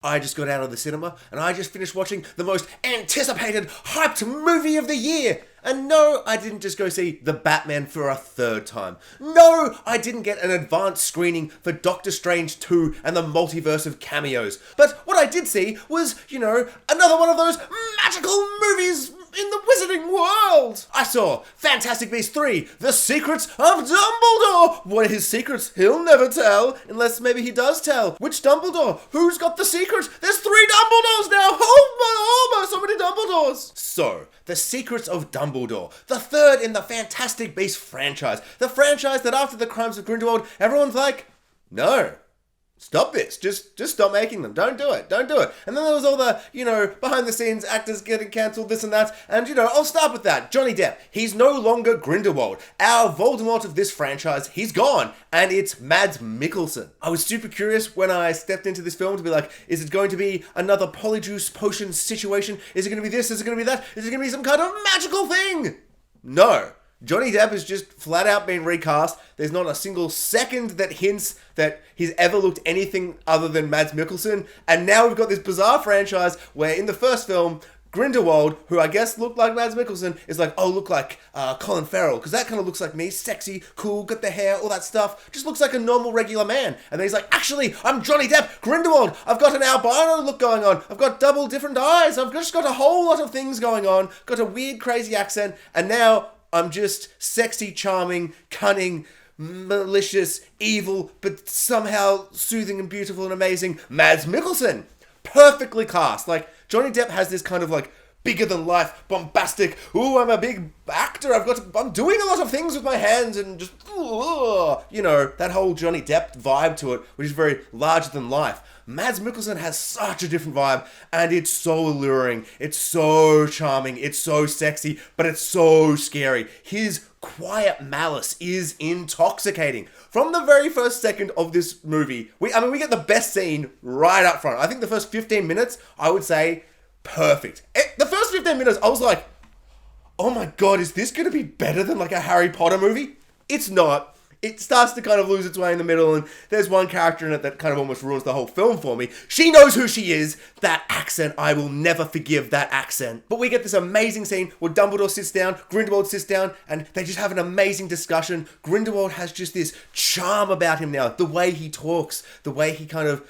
I just got out of the cinema and I just finished watching the most anticipated, hyped movie of the year. And no, I didn't just go see The Batman for a third time. No, I didn't get an advanced screening for Doctor Strange 2 and the Multiverse of Cameos. But what I did see was, another one of those magical movies in the wizarding world. I saw Fantastic Beasts 3, The Secrets of Dumbledore. What are his secrets? He'll never tell, unless maybe he does tell. Which Dumbledore? Who's got the secret? There's 3 Dumbledores now. Oh my, so many Dumbledores. So, The Secrets of Dumbledore, the third in the Fantastic Beasts franchise. The franchise that after the Crimes of Grindelwald, everyone's like, no. Stop this. Just stop making them. Don't do it. Don't do it. And then there was all the, behind the scenes actors getting cancelled, this and that. And, I'll start with that. Johnny Depp. He's no longer Grindelwald. Our Voldemort of this franchise, he's gone. And it's Mads Mikkelsen. I was super curious when I stepped into this film to be like, is it going to be another polyjuice potion situation? Is it going to be this? Is it going to be that? Is it going to be some kind of magical thing? No. Johnny Depp has just flat out been recast. There's not a single second that hints that he's ever looked anything other than Mads Mikkelsen. And now we've got this bizarre franchise where in the first film, Grindelwald, who I guess looked like Mads Mikkelsen, is like, look like Colin Farrell, because that kind of looks like me, sexy, cool, got the hair, all that stuff, just looks like a normal, regular man. And then he's like, actually, I'm Johnny Depp, Grindelwald, I've got an albino look going on, I've got double different eyes, I've just got a whole lot of things going on, got a weird, crazy accent, and now I'm just sexy, charming, cunning, malicious, evil, but somehow soothing and beautiful and amazing Mads Mikkelsen. Perfectly cast. Like, Johnny Depp has this kind of like bigger than life, bombastic, I'm a big actor, I'm doing a lot of things with my hands and just, that whole Johnny Depp vibe to it, which is very larger than life. Mads Mikkelsen has such a different vibe, and it's so alluring, it's so charming, it's so sexy, but it's so scary. His quiet malice is intoxicating. From the very first second of this movie, we get the best scene right up front. I think the first 15 minutes, I would say, perfect. The first 15 minutes, I was like, oh my god, is this going to be better than like a Harry Potter movie? It's not. It starts to kind of lose its way in the middle, and there's one character in it that kind of almost ruins the whole film for me. She knows who she is. That accent, I will never forgive that accent. But we get this amazing scene where Dumbledore sits down, Grindelwald sits down, and they just have an amazing discussion. Grindelwald has just this charm about him now. The way he talks, the way he kind of,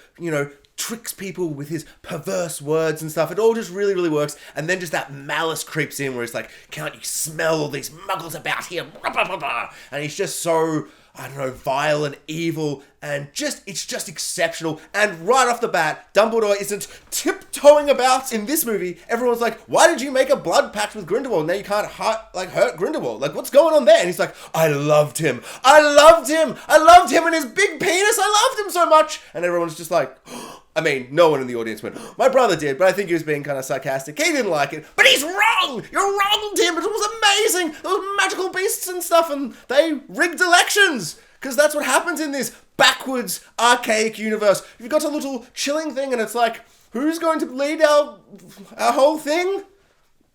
tricks people with his perverse words and stuff. It all just really, really works. And then just that malice creeps in where it's like, can't you smell all these muggles about here? And he's just so, vile and evil, and it's just exceptional. And right off the bat, Dumbledore isn't tiptoeing about in this movie. Everyone's like, why did you make a blood pact with Grindelwald? Now you can't hurt Grindelwald. Like, what's going on there? And he's like, I loved him and his big penis. I loved him so much. And everyone's just like, no one in the audience went, my brother did, but I think he was being kind of sarcastic. He didn't like it, but he's wrong. You're wrong, Tim. It was amazing. There was magical beasts and stuff, and they rigged elections. Because that's what happens in this backwards, archaic universe. You've got a little chilling thing, and it's like, who's going to lead our whole thing?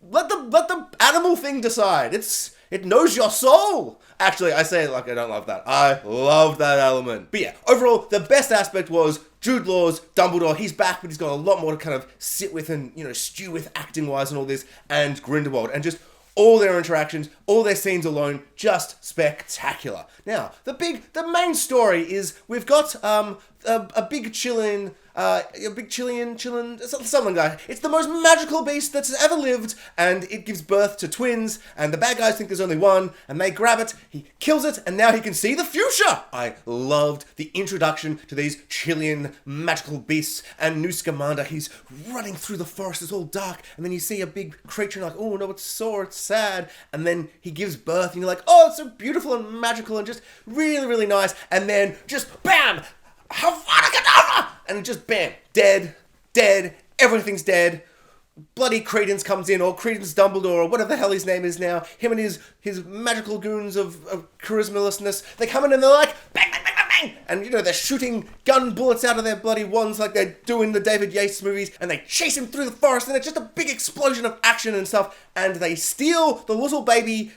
Let the animal thing decide. It knows your soul. Actually, I say it like I don't love that. I love that element. But yeah, overall, the best aspect was Jude Law's Dumbledore. He's back, but he's got a lot more to kind of sit with and, stew with acting-wise and all this. And Grindelwald. And just all their interactions, all their scenes alone, just spectacular. Now, the main story is we've got a big chillin', something like that. It's the most magical beast that's ever lived, and it gives birth to twins, and the bad guys think there's only one, and they grab it, he kills it, and now he can see the future! I loved the introduction to these Chilean magical beasts, and New Scamander, he's running through the forest, it's all dark, and then you see a big creature, and you're like, oh no, it's sore, it's sad, and then he gives birth, and you're like, oh, it's so beautiful and magical, and just really, really nice, and then just BAM! Havana Kedavra! And just bam, dead, everything's dead. Bloody Credence comes in, or Credence Dumbledore, or whatever the hell his name is now. Him and his magical goons of charismalessness, they come in and they're like, bang, bang, bang, bang, bang! And, they're shooting gun bullets out of their bloody wands like they do in the David Yates movies, and they chase him through the forest, and it's just a big explosion of action and stuff, and they steal the little baby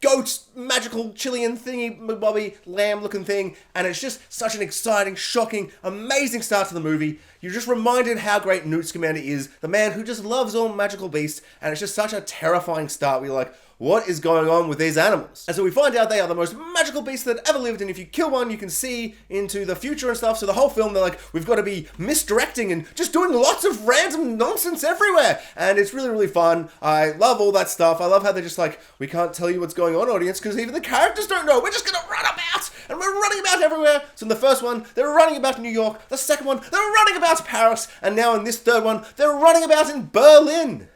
goat, magical Chilean thingy, bobby, lamb looking thing, and it's just such an exciting, shocking, amazing start to the movie. you're just reminded how great Newt Scamander is, the man who just loves all magical beasts, and it's just such a terrifying start where you're like, what is going on with these animals? And so we find out they are the most magical beasts that ever lived, and if you kill one, you can see into the future and stuff. So the whole film, they're like, we've got to be misdirecting and just doing lots of random nonsense everywhere. And it's really, really fun. I love all that stuff. I love how they're just like, we can't tell you what's going on, audience, because even the characters don't know. We're just going to run about, and we're running about everywhere. So in the first one, they're running about New York. The second one, they're running about Paris. And now in this third one, they're running about in Berlin.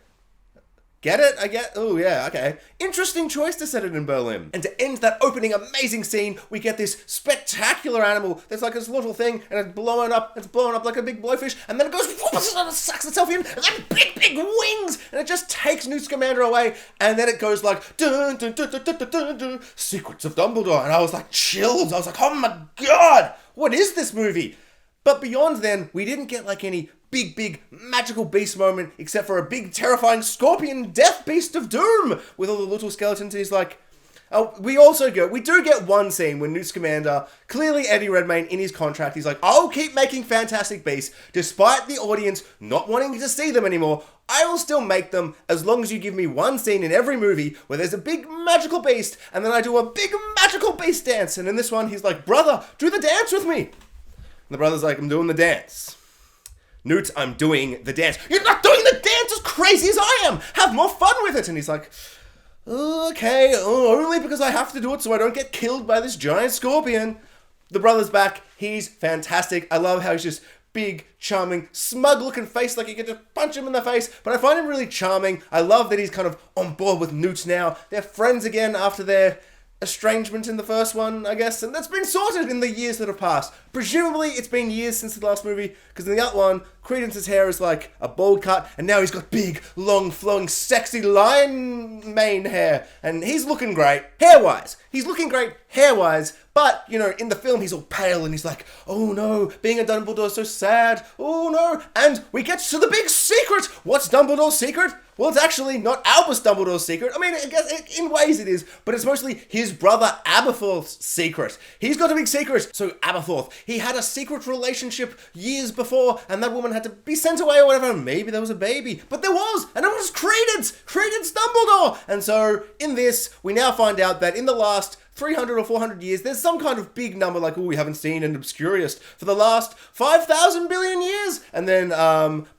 Get it? I get. Oh, yeah, okay. Interesting choice to set it in Berlin. And to end that opening amazing scene, we get this spectacular animal that's like this little thing, and it's blowing up like a big blowfish, and then it goes, whoop, and it sucks itself in, and then big wings, and it just takes Newt Scamander away, and then it goes like, dun, dun, dun, dun, dun, dun, dun, dun, Secrets of Dumbledore, and I was like, chills. I was like, oh my god, what is this movie? But beyond then, we didn't get like any big magical beast moment except for a big terrifying scorpion death beast of doom with all the little skeletons. He's like, we do get one scene when Newt Scamander, clearly Eddie Redmayne in his contract, he's like, I'll keep making fantastic beasts despite the audience not wanting to see them anymore. I will still make them as long as you give me one scene in every movie where there's a big magical beast and then I do a big magical beast dance. And in this one, he's like, brother, do the dance with me. And the brother's like, I'm doing the dance. Newt, I'm doing the dance. You're not doing the dance as crazy as I am. Have more fun with it. And he's like, okay, only because I have to do it so I don't get killed by this giant scorpion. The brother's back. He's fantastic. I love how he's just big, charming, smug-looking face, like you could just punch him in the face. But I find him really charming. I love that he's kind of on board with Newt now. They're friends again after their estrangement in the first one, I guess, and that's been sorted in the years that have passed. Presumably, it's been years since the last movie, because in the other one, Credence's hair is like a bald cut, and now he's got big, long, flowing, sexy lion mane hair, and he's looking great, hair-wise. He's looking great, hair-wise, but, you know, in the film, he's all pale, and he's like, oh no, being a Dumbledore is so sad, oh no, and we get to the big secret! What's Dumbledore's secret? Well, it's actually not Albus Dumbledore's secret. I mean, I guess in ways it is, but it's mostly his brother Aberforth's secret. He's got a big secret. So Aberforth, he had a secret relationship years before, and that woman had to be sent away or whatever. Maybe there was a baby, but there was, and it was Credence Dumbledore. And so in this, we now find out that in the last 300 or 400 years, there's some kind of big number like, oh, we haven't seen an Obscurest for the last 5,000 billion years. And then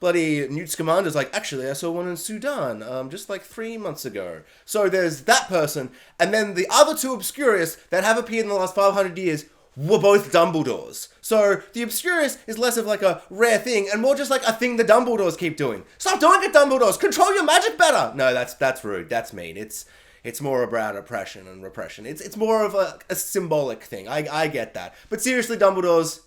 bloody Newt Scamander's like, actually, I saw one in Sudan just like 3 months ago. So there's that person. And then the other two Obscurists that have appeared in the last 500 years were both Dumbledores. So the Obscurest is less of like a rare thing and more just like a thing the Dumbledores keep doing. Stop doing it, Dumbledores! Control your magic better! No, that's rude. That's mean. It's more about oppression and repression. It's more of a symbolic thing. I get that. But seriously, Dumbledores,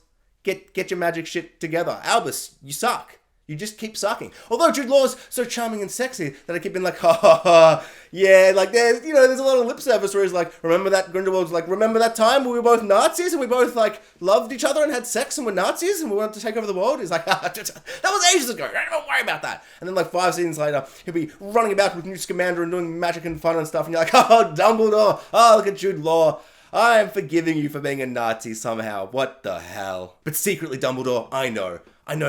get your magic shit together. Albus, you suck. You just keep sucking. Although Jude Law's so charming and sexy that I keep being like, ha ha ha, yeah, like there's a lot of lip service where he's like, remember that, Grindelwald's like, remember that time when we were both Nazis and we both like loved each other and had sex and were Nazis and we wanted to take over the world? He's like, that was ages ago, don't worry about that. And then like 5 seasons later, he'll be running about with Newt Scamander and doing magic and fun and stuff and you're like, oh, Dumbledore, oh, look at Jude Law. I am forgiving you for being a Nazi somehow. What the hell? But secretly, Dumbledore, I know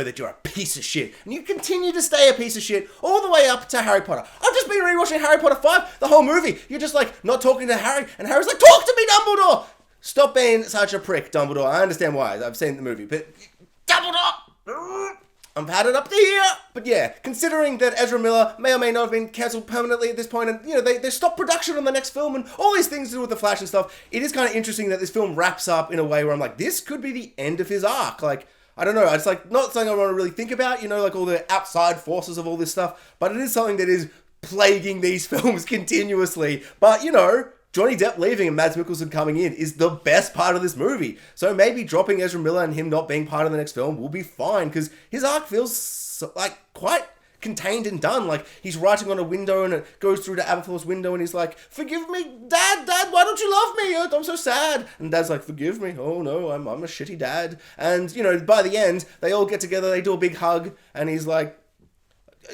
that you're a piece of shit. And you continue to stay a piece of shit all the way up to Harry Potter. I've just been rewatching Harry Potter 5, the whole movie. You're just like not talking to Harry. And Harry's like, talk to me, Dumbledore! Stop being such a prick, Dumbledore. I understand why. I've seen the movie. But Dumbledore! I'm padded up to here. But yeah, considering that Ezra Miller may or may not have been cancelled permanently at this point, and you know, they stopped production on the next film and all these things to do with the Flash and stuff, it is kind of interesting that this film wraps up in a way where I'm like, this could be the end of his arc. Like, I don't know, it's like not something I want to really think about, you know, like all the outside forces of all this stuff, but it is something that is plaguing these films continuously. But, you know, Johnny Depp leaving and Mads Mikkelsen coming in is the best part of this movie. So maybe dropping Ezra Miller and him not being part of the next film will be fine, because his arc feels like quite contained and done. Like, he's writing on a window and it goes through to Aberforth's window and he's like, forgive me, Dad, why don't you love me? I'm so sad. And Dad's like, forgive me? Oh no, I'm a shitty dad. And, you know, by the end, they all get together, they do a big hug, and he's like,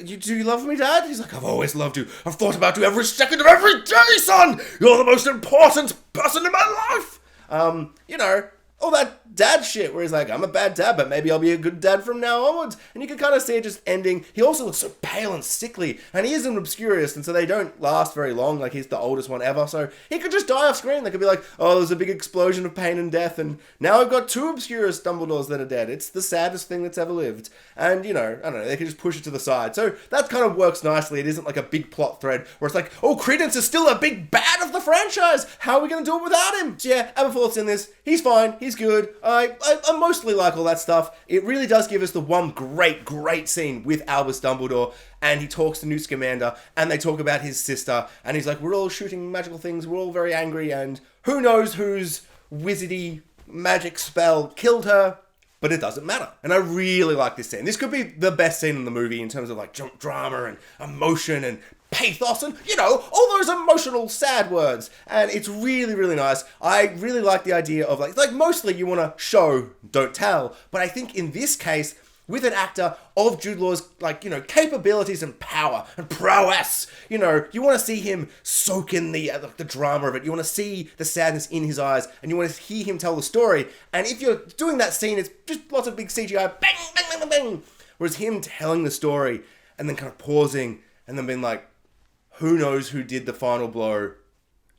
do you love me, Dad? He's like, I've always loved you. I've thought about you every second of every day, son! You're the most important person in my life! You know, all that dad shit where he's like, I'm a bad dad, but maybe I'll be a good dad from now onwards. And you can kind of see it just ending. He also looks so pale and sickly, and he is an obscurist, and so they don't last very long. Like, he's the oldest one ever, so he could just die off screen. They could be like, oh, there's a big explosion of pain and death, and now I've got 2 obscurist Dumbledores that are dead. It's the saddest thing that's ever lived. And, I don't know, they could just push it to the side. So that kind of works nicely. It isn't like a big plot thread where it's like, oh, Credence is still a big bad of the franchise. How are we going to do it without him? So yeah, Aberforth's in this. He's fine. He's good. I mostly like all that stuff. It really does give us the one great scene with Albus Dumbledore, and he talks to Newt Scamander, and they talk about his sister, and he's like, we're all shooting magical things, we're all very angry, and who knows whose wizardy magic spell killed her, but it doesn't matter. And I really like this scene. This could be the best scene in the movie in terms of like drama and emotion and pathos and, all those emotional sad words. And it's really, really nice. I really like the idea of like mostly you want to show, don't tell. But I think in this case, with an actor of Jude Law's, capabilities and power and prowess, you want to see him soak in the drama of it. You want to see the sadness in his eyes, and you want to hear him tell the story. And if you're doing that scene, it's just lots of big CGI, bang, bang, bang, bang, bang. Whereas him telling the story and then kind of pausing and then being like, who knows who did the final blow?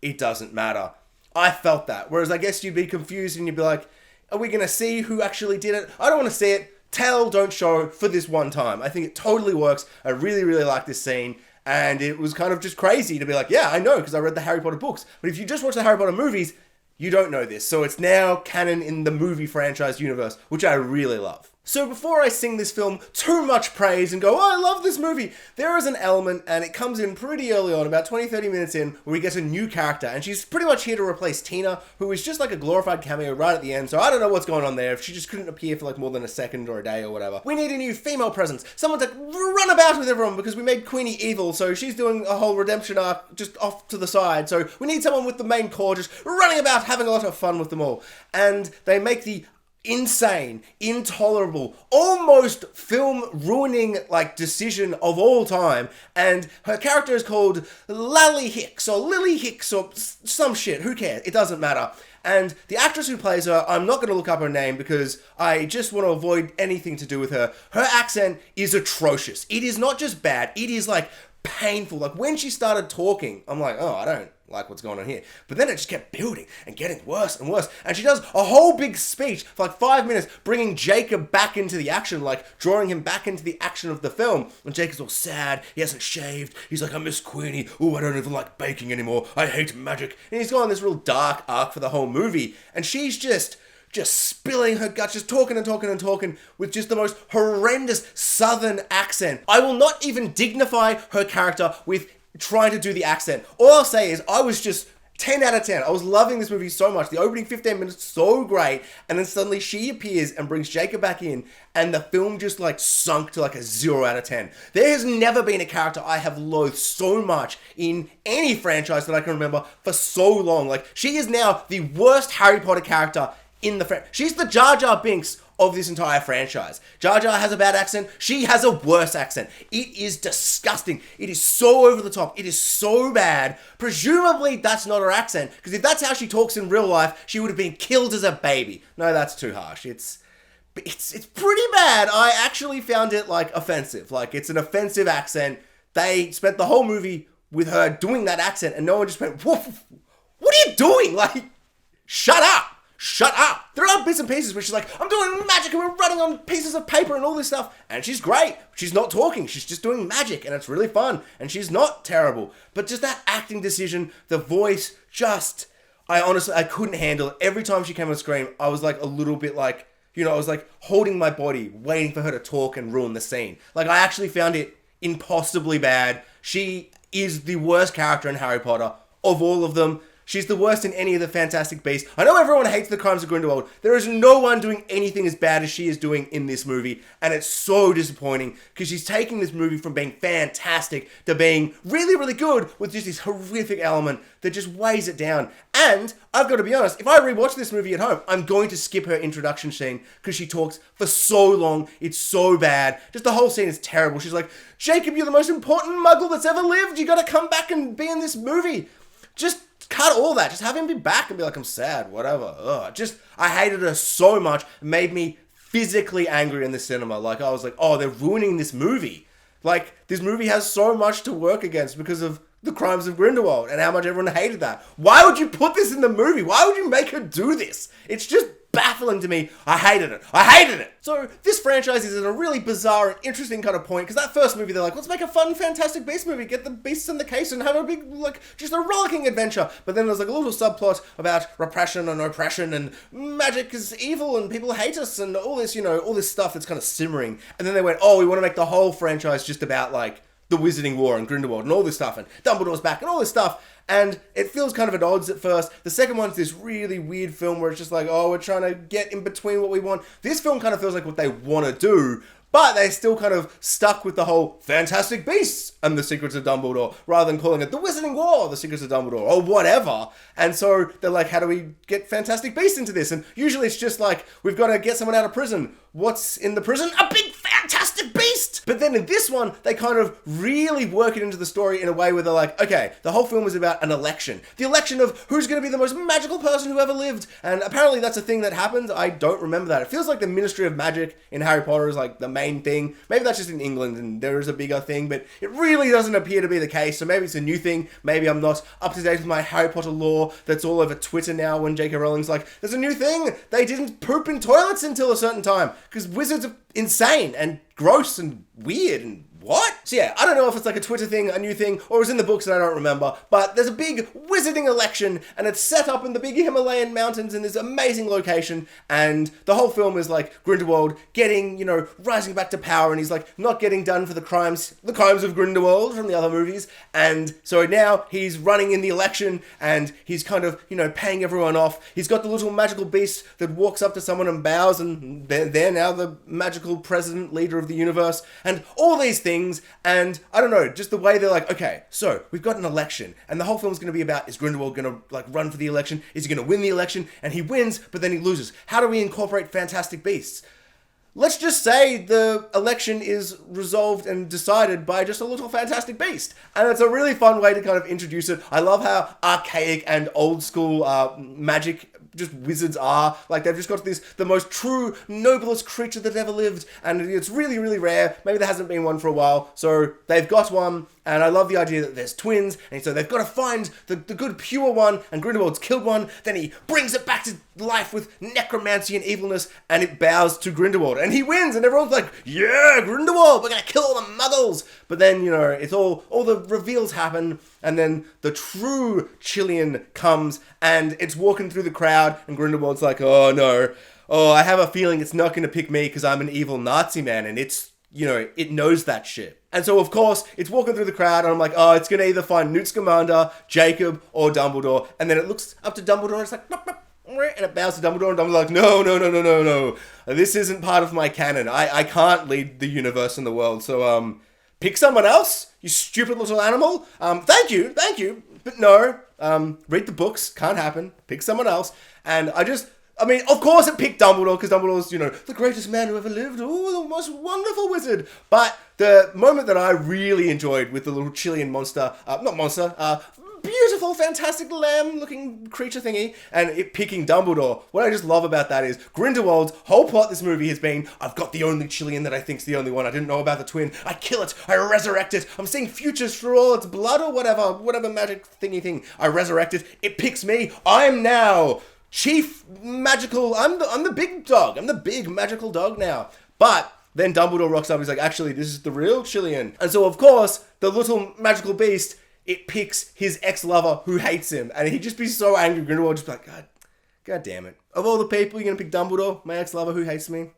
It doesn't matter. I felt that. Whereas I guess you'd be confused and you'd be like, are we going to see who actually did it? I don't want to see it. Tell, don't show for this one time. I think it totally works. I really, really like this scene. And it was kind of just crazy to be like, yeah, I know, because I read the Harry Potter books. But if you just watch the Harry Potter movies, you don't know this. So it's now canon in the movie franchise universe, which I really love. So before I sing this film too much praise and go, oh, I love this movie, there is an element, and it comes in pretty early on, about 20-30 minutes in, where we get a new character, and she's pretty much here to replace Tina, who is just like a glorified cameo right at the end, so I don't know what's going on there, if she just couldn't appear for like more than a second or a day or whatever. We need a new female presence, someone to run about with everyone, because we made Queenie evil, so she's doing a whole redemption arc just off to the side, so we need someone with the main core just running about, having a lot of fun with them all. And they make the insane, intolerable, almost film-ruining, decision of all time, and her character is called Lally Hicks, or Lily Hicks, or some shit, who cares, it doesn't matter. And the actress who plays her, I'm not going to look up her name because I just want to avoid anything to do with her. Her accent is atrocious. It is not just bad, it is, painful. When she started talking, I'm like, oh, I don't like what's going on here. But then it just kept building and getting worse and worse. And she does a whole big speech for 5 minutes, bringing Jacob back into the action, drawing him back into the action of the film. And Jacob's all sad. He hasn't shaved. He's like, I miss Queenie. Oh, I don't even like baking anymore. I hate magic. And he's got on this real dark arc for the whole movie. And she's just spilling her guts, just talking and talking and talking with just the most horrendous southern accent. I will not even dignify her character with trying to do the accent. All I'll say is I was just 10 out of 10. I was loving this movie so much. The opening 15 minutes, so great. And then suddenly she appears and brings Jacob back in, and the film just sunk to a 0 out of 10. There has never been a character I have loathed so much in any franchise that I can remember for so long. She is now the worst Harry Potter character in the franchise. She's the Jar Jar Binks of this entire franchise. Jar Jar has a bad accent. She has a worse accent. It is disgusting. It is so over the top. It is so bad. Presumably that's not her accent, because if that's how she talks in real life, she would have been killed as a baby. No, that's too harsh. It's pretty bad. I actually found it offensive. It's an offensive accent. They spent the whole movie with her doing that accent, and no one just went, what are you doing? Shut up. Shut up! There are bits and pieces where she's like, I'm doing magic and we're running on pieces of paper and all this stuff. And she's great. She's not talking. She's just doing magic and it's really fun. And she's not terrible. But just that acting decision, the voice, I couldn't handle it. Every time she came on screen, I was a little bit I was holding my body, waiting for her to talk and ruin the scene. I actually found it impossibly bad. She is the worst character in Harry Potter of all of them. She's the worst in any of the Fantastic Beasts. I know everyone hates the Crimes of Grindelwald. There is no one doing anything as bad as she is doing in this movie. And it's so disappointing because she's taking this movie from being fantastic to being really, really good with just this horrific element that just weighs it down. And I've got to be honest, if I rewatch this movie at home, I'm going to skip her introduction scene because she talks for so long. It's so bad. Just the whole scene is terrible. She's like, Jacob, you're the most important muggle that's ever lived. You got to come back and be in this movie. Just cut all that. Just have him be back and be like, I'm sad, whatever. Ugh. I hated her so much. It made me physically angry in the cinema. Like, I was like, oh, they're ruining this movie. Like, this movie has so much to work against because of the crimes of Grindelwald and how much everyone hated that. Why would you put this in the movie? Why would you make her do this? It's just baffling to me. I hated it. So this franchise is in a really bizarre and interesting kind of point, because that first movie, they're like, let's make a fun Fantastic Beasts movie, get the beasts in the case and have a big, like, just a rollicking adventure. But then there's like a little subplot about repression and oppression and magic is evil and people hate us and all this, all this stuff that's kind of simmering. And then they went, oh, we want to make the whole franchise just about like the Wizarding War and Grindelwald and all this stuff and Dumbledore's back and all this stuff. And it feels kind of at odds at first. The second one's this really weird film where it's just like, oh, we're trying to get in between what we want. This film kind of feels like what they want to do, but they're still kind of stuck with the whole Fantastic Beasts and the Secrets of Dumbledore, rather than calling it the Wizarding War, the Secrets of Dumbledore, or whatever. And so they're like, how do we get Fantastic Beasts into this? And usually it's just like, we've got to get someone out of prison. What's in the prison? A big Fantastic Beast! But then in this one, they kind of really work it into the story in a way where they're like, okay, the whole film is about an election. The election of who's going to be the most magical person who ever lived. And apparently that's a thing that happens. I don't remember that. It feels like the Ministry of Magic in Harry Potter is like the main thing. Maybe that's just in England and there is a bigger thing, but it really doesn't appear to be the case. So maybe it's a new thing. Maybe I'm not up to date with my Harry Potter lore that's all over Twitter now when J.K. Rowling's like, there's a new thing. They didn't poop in toilets until a certain time. Because wizards are insane and gross and weird and what? So yeah, I don't know if it's like a Twitter thing, a new thing, or it's in the books and I don't remember, but there's a big wizarding election and it's set up in the big Himalayan mountains in this amazing location, and the whole film is like Grindelwald getting, rising back to power, and he's like not getting done for the crimes of Grindelwald from the other movies, and so now he's running in the election and he's kind of, paying everyone off. He's got the little magical beast that walks up to someone and bows, and they're now the magical president, leader of the universe, and all these things. And I don't know, just the way they're like, okay, so we've got an election and the whole film's going to be about, is Grindelwald going to like run for the election? Is he going to win the election? And he wins, but then he loses. How do we incorporate Fantastic Beasts? Let's just say the election is resolved and decided by just a little Fantastic Beast. And it's a really fun way to kind of introduce it. I love how archaic and old school magic just wizards are. Like, they've just got the most true, noblest creature that ever lived, and it's really, really rare. Maybe there hasn't been one for a while, so they've got one, and I love the idea that there's twins, and so they've got to find the good, pure one, and Grindelwald's killed one, then he brings it back to life with necromancy and evilness, and it bows to Grindelwald, and he wins, and everyone's like, yeah, Grindelwald, we're gonna kill all the muggles! But then, it's all the reveals happen, and then the true Chilean comes, and it's walking through the crowd, and Grindelwald's like, oh no, I have a feeling it's not going to pick me because I'm an evil Nazi man, and it's, it knows that shit. And so, of course, it's walking through the crowd, and I'm like, oh, it's going to either find Newt Scamander, Jacob, or Dumbledore, and then it looks up to Dumbledore, and it's like, "Bop, bop," and it bows to Dumbledore, and Dumbledore's like, no, this isn't part of my canon. I can't lead the universe and the world, so, pick someone else, you stupid little animal. Thank you, but no. Read the books, can't happen. Pick someone else. And of course it picked Dumbledore, because Dumbledore's, the greatest man who ever lived. Oh, the most wonderful wizard. But the moment that I really enjoyed with the little Chilean beautiful, fantastic lamb-looking creature thingy, and it picking Dumbledore. What I just love about that is Grindelwald's whole plot this movie has been, I've got the only Chilean that I think's the only one. I didn't know about the twin. I kill it. I resurrect it. I'm seeing futures through all its blood or whatever magic thingy thing. I resurrect it. It picks me. I'm now chief magical. I'm the big dog. I'm the big magical dog now. But then Dumbledore rocks up. He's like, actually, this is the real Chilean. And so, of course, the little magical beast, it picks his ex-lover who hates him. And he'd just be so angry. Grindelwald just be like, God damn it. Of all the people, you're going to pick Dumbledore, my ex-lover who hates me?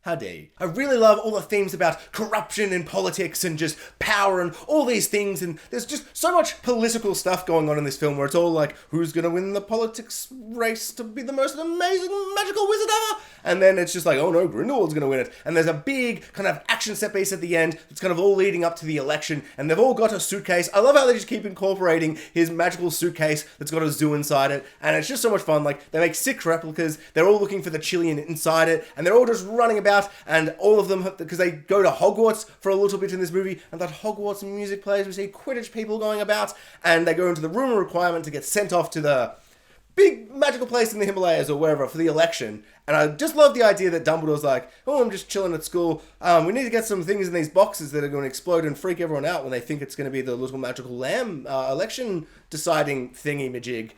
How dare you? I really love all the themes about corruption and politics and just power and all these things. And there's just so much political stuff going on in this film where it's all like, who's going to win the politics race to be the most amazing magical wizard ever? And then it's just like, oh no, Grindelwald's going to win it. And there's a big kind of action set piece at the end that's kind of all leading up to the election. And they've all got a suitcase. I love how they just keep incorporating his magical suitcase that's got a zoo inside it. And it's just so much fun. Like, they make 6 replicas. They're all looking for the Chilean inside it. And they're all just running about out, and all of them, because they go to Hogwarts for a little bit in this movie, and that Hogwarts music plays, we see Quidditch people going about, and they go into the room of requirement to get sent off to the big magical place in the Himalayas or wherever for the election. And I just love the idea that Dumbledore's like, oh, I'm just chilling at school. We need to get some things in these boxes that are going to explode and freak everyone out when they think it's going to be the little magical lamb election deciding thingy-majig.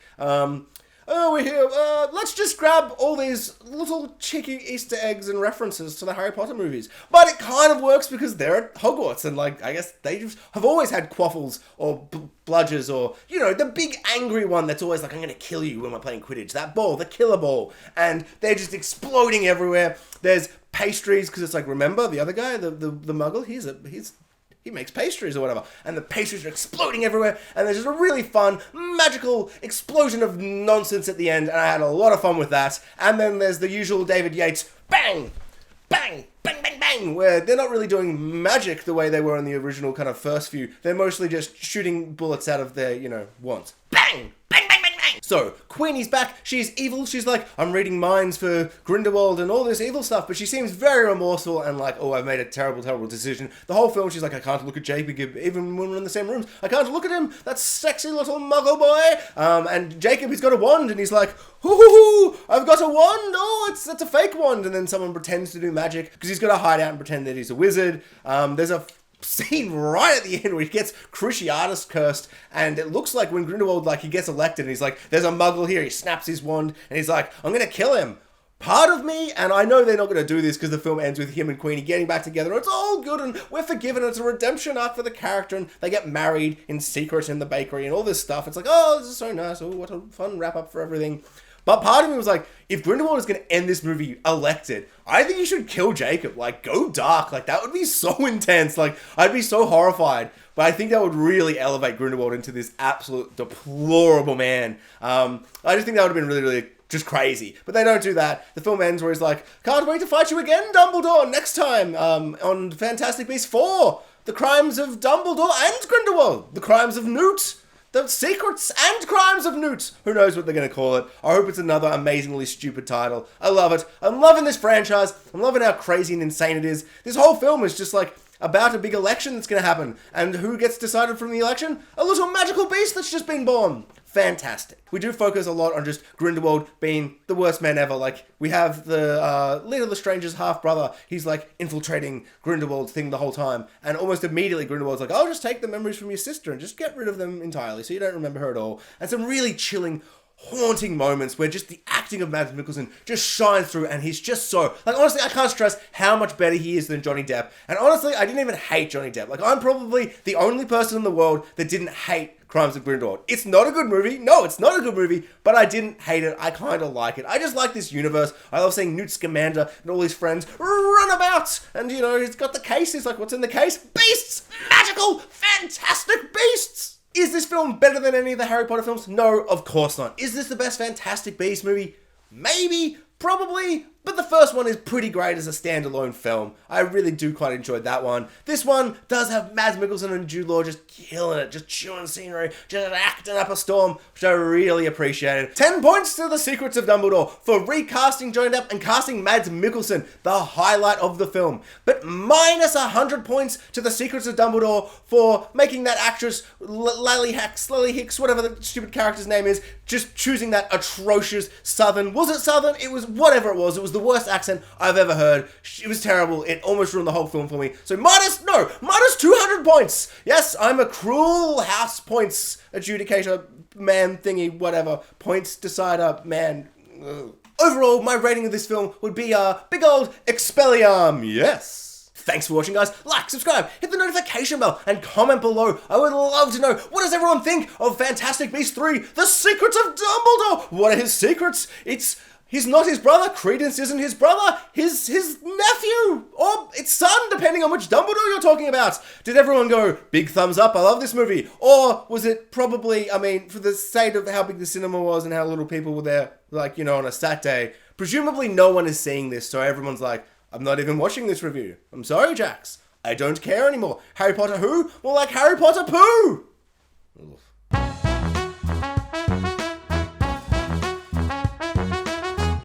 Oh, we're here. Let's just grab all these little cheeky Easter eggs and references to the Harry Potter movies. But it kind of works because they're at Hogwarts, and like, I guess they just have always had quaffles or bludgers or, you know, the big angry one that's always like, I'm going to kill you when we're playing Quidditch. That ball, the killer ball. And they're just exploding everywhere. There's pastries, because it's like, remember the other guy, the muggle? He makes pastries or whatever. And the pastries are exploding everywhere. And there's just a really fun, magical explosion of nonsense at the end. And I had a lot of fun with that. And then there's the usual David Yates, bang, bang, bang, bang, bang, where they're not really doing magic the way they were in the original kind of first few. They're mostly just shooting bullets out of their, wands. Bang, bang, bang, bang, bang. So, Queenie's back. She's evil. She's like, I'm reading minds for Grindelwald and all this evil stuff, but she seems very remorseful and like, oh, I've made a terrible, terrible decision. The whole film, she's like, I can't look at Jacob even when we're in the same rooms. I can't look at him. That sexy little muggle boy. And Jacob, he's got a wand, and he's like, hoo, I've got a wand. Oh, it's a fake wand. And then someone pretends to do magic because he's got to hide out and pretend that he's a wizard. There's a scene right at the end where he gets Cruciatus cursed, and it looks like when Grindelwald, like, he gets elected and he's like, there's a muggle here, he snaps his wand and he's like, I'm gonna kill him. Part of me, and I know they're not going to do this because the film ends with him and Queenie getting back together, it's all good and we're forgiven, it's a redemption arc for the character, and they get married in secret in the bakery and all this stuff. It's like, oh, this is so nice, oh, what a fun wrap up for everything. But part of me was like, if Grindelwald is going to end this movie elected, I think you should kill Jacob. Like, go dark. Like, that would be so intense. Like, I'd be so horrified. But I think that would really elevate Grindelwald into this absolute deplorable man. I just think that would have been really, really just crazy. But they don't do that. The film ends where he's like, can't wait to fight you again, Dumbledore, next time on Fantastic Beasts 4. The Crimes of Dumbledore and Grindelwald. The Crimes of Newt. The Secrets and Crimes of Newt. Who knows what they're going to call it. I hope it's another amazingly stupid title. I love it. I'm loving this franchise. I'm loving how crazy and insane it is. This whole film is just like about a big election that's going to happen. And who gets decided from the election? A little magical beast that's just been born. Fantastic. We do focus a lot on just Grindelwald being the worst man ever. Like, we have the Leader Lestrange's half-brother. He's, like, infiltrating Grindelwald's thing the whole time. And almost immediately Grindelwald's like, I'll just take the memories from your sister and just get rid of them entirely so you don't remember her at all. And some really chilling, haunting moments where just the acting of Mads Mikkelsen just shines through, and he's just so, like, honestly, I can't stress how much better he is than Johnny Depp. And honestly, I didn't even hate Johnny Depp. Like, I'm probably the only person in the world that didn't hate Crimes of Grindelwald. It's not a good movie. No, it's not a good movie, but I didn't hate it. I kind of like it. I just like this universe. I love seeing Newt Scamander and all his friends run about, and, you know, he's got the case. He's like, what's in the case? Beasts! Magical, fantastic beasts! Is this film better than any of the Harry Potter films? No, of course not. Is this the best Fantastic Beasts movie? Maybe, probably, but the first one is pretty great as a standalone film. I really do quite enjoy that one. This one does have Mads Mikkelsen and Jude Law just killing it, just chewing scenery, just acting up a storm, which I really appreciated. 10 points to The Secrets of Dumbledore for recasting Johnny Depp and casting Mads Mikkelsen, the highlight of the film. But minus 100 points to The Secrets of Dumbledore for making that actress, Lily Hicks, whatever the stupid character's name is, just choosing that atrocious Southern, was it Southern? It was whatever it was the worst accent I've ever heard. It was terrible. It almost ruined the whole film for me. So minus 200 points. Yes, I'm a cruel house points adjudicator, man thingy, whatever. Points decider, man. Ugh. Overall, my rating of this film would be a big old Expelliarm. Yes. Thanks for watching, guys. Like, subscribe, hit the notification bell, and comment below. I would love to know, what does everyone think of Fantastic Beasts 3, The Secrets of Dumbledore? What are his secrets? He's not his brother. Credence isn't his brother. His nephew. Or its son, depending on which Dumbledore you're talking about. Did everyone go, big thumbs up, I love this movie? Or was it probably, I mean, for the sake of how big the cinema was and how little people were there, like, you know, on a Saturday, presumably no one is seeing this, so everyone's like, I'm not even watching this review. I'm sorry, Jax. I don't care anymore. Harry Potter who? More like Harry Potter poo. Ugh.